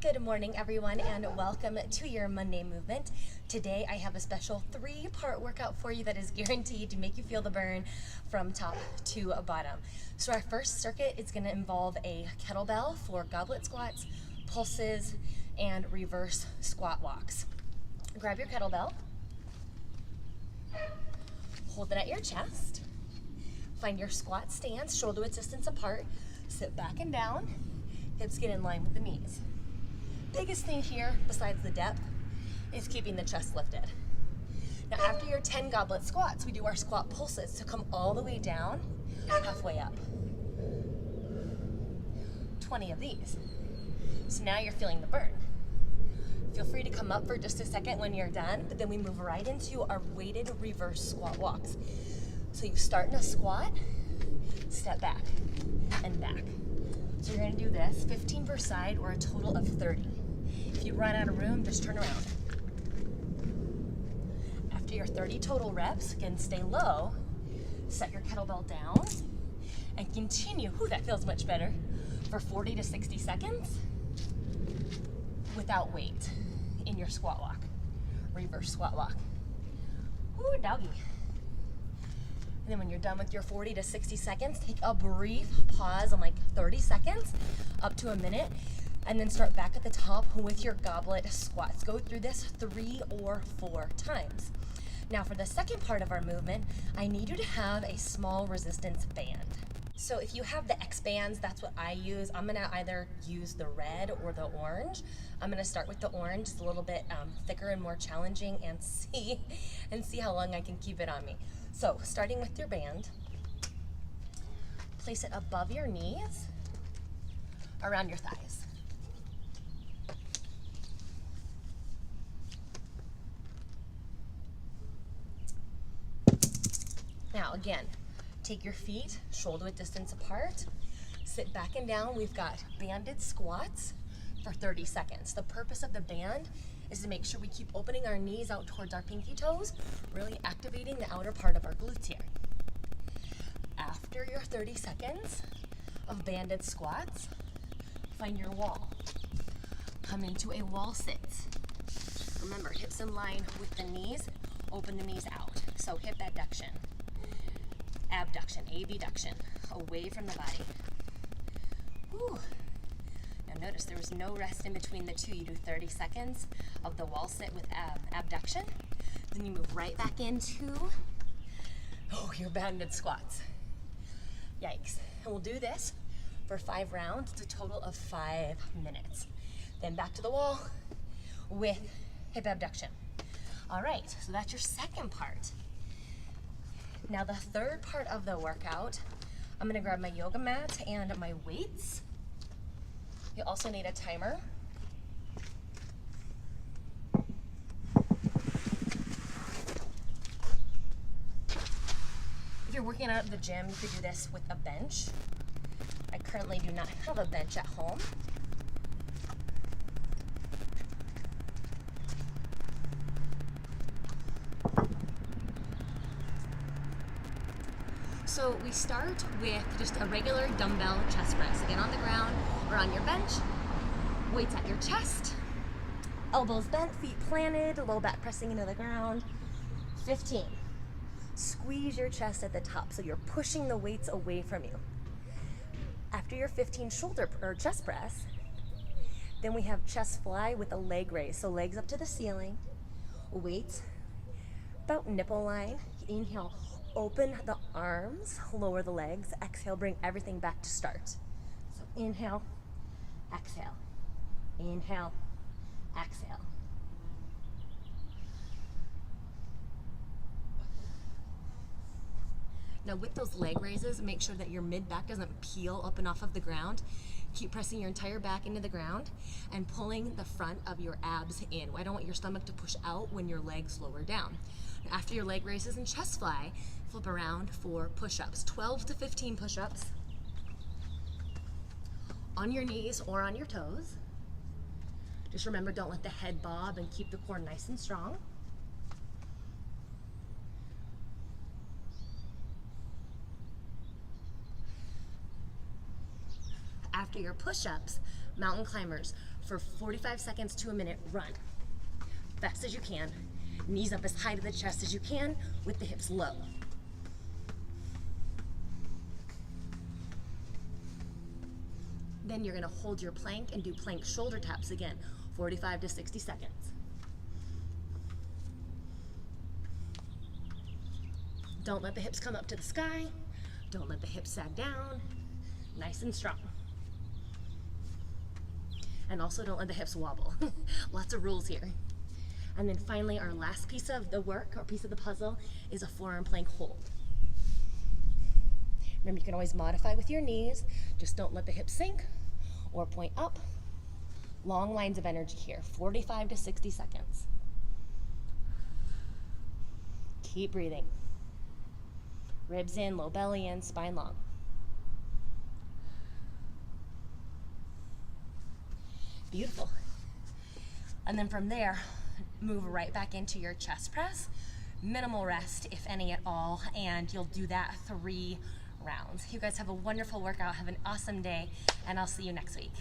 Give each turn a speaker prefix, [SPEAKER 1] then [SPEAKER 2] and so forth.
[SPEAKER 1] Good morning, everyone, and welcome to your Monday movement. Today, I have a special 3-part workout for you that is guaranteed to make you feel the burn from top to bottom. So our first circuit is going to involve a kettlebell for goblet squats, pulses, and reverse squat walks. Grab your kettlebell, hold it at your chest, find your squat stance, shoulder width distance apart, sit back and down, hips get in line with the knees. Biggest thing here, besides the depth, is keeping the chest lifted. Now after your 10 goblet squats, we do our squat pulses to come all the way down, halfway up. 20 of these. So now you're feeling the burn. Feel free to come up for just a second when you're done, but then we move right into our weighted reverse squat walks. So you start in a squat, step back, and back. So you're gonna do this 15 per side or a total of 30. If you run out of room, just turn around. After your 30 total reps, again, stay low, set your kettlebell down, and continue, that feels much better, for 40 to 60 seconds without weight in your squat walk, reverse squat walk. Ooh, doggy. And then when you're done with your 40 to 60 seconds, take a brief pause on like 30 seconds, up to a minute, and then start back at the top with your goblet squats. Go through this 3 or 4 times. Now for the second part of our movement, I need you to have a small resistance band. So if you have the X bands, that's what I use. I'm gonna either use the red or the orange. I'm gonna start with the orange. It's a little bit thicker and more challenging, and see how long I can keep it on me. So starting with your band, place it above your knees, around your thighs. Now again, take your feet shoulder width distance apart, sit back and down. We've got banded squats for 30 seconds. The purpose of the band is to make sure we keep opening our knees out towards our pinky toes, really activating the outer part of our glutes here. After your 30 seconds of banded squats, find your wall. Come into a wall sit. Remember, hips in line with the knees, open the knees out. So hip adduction, abduction, abduction, away from the body. Whew. Now notice there was no rest in between the two. You do 30 seconds of the wall sit with abduction. Then you move right back into your banded squats. Yikes. And we'll do this for 5 rounds. It's a total of 5 minutes. Then back to the wall with hip abduction. All right, so that's your second part. Now the third part of the workout, I'm gonna grab my yoga mat and my weights. You also need a timer. If you're working out at the gym, you could do this with a bench. I currently do not have a bench at home. So we start with just a regular dumbbell chest press. Again, on the ground or on your bench, weights at your chest, elbows bent, feet planted, low back pressing into the ground. 15. Squeeze your chest at the top so you're pushing the weights away from you. After your 15 shoulder or chest press, then we have chest fly with a leg raise. So legs up to the ceiling, weights about nipple line. Inhale, open the arms, lower the legs. Exhale, bring everything back to start. So inhale, exhale, inhale, exhale. Now with those leg raises, make sure that your mid-back doesn't peel up and off of the ground. Keep pressing your entire back into the ground and pulling the front of your abs in. I don't want your stomach to push out when your legs lower down. After your leg raises and chest fly, flip around for push-ups. 12 to 15 push-ups on your knees or on your toes. Just remember, don't let the head bob and keep the core nice and strong. After your push-ups, mountain climbers for 45 seconds to a minute, run. Fast as you can. Knees up as high to the chest as you can with the hips low. Then you're gonna hold your plank and do plank shoulder taps again, 45 to 60 seconds. Don't let the hips come up to the sky. Don't let the hips sag down. Nice and strong. And also don't let the hips wobble. Lots of rules here. And then finally, our last piece of the work, or piece of the puzzle, is a forearm plank hold. Remember, you can always modify with your knees. Just don't let the hips sink or point up. Long lines of energy here, 45 to 60 seconds. Keep breathing. Ribs in, low belly in, spine long. Beautiful. And then from there, move right back into your chest press. Minimal rest, if any at all, and you'll do that 3 rounds. You guys have a wonderful workout. Have an awesome day, and I'll see you next week.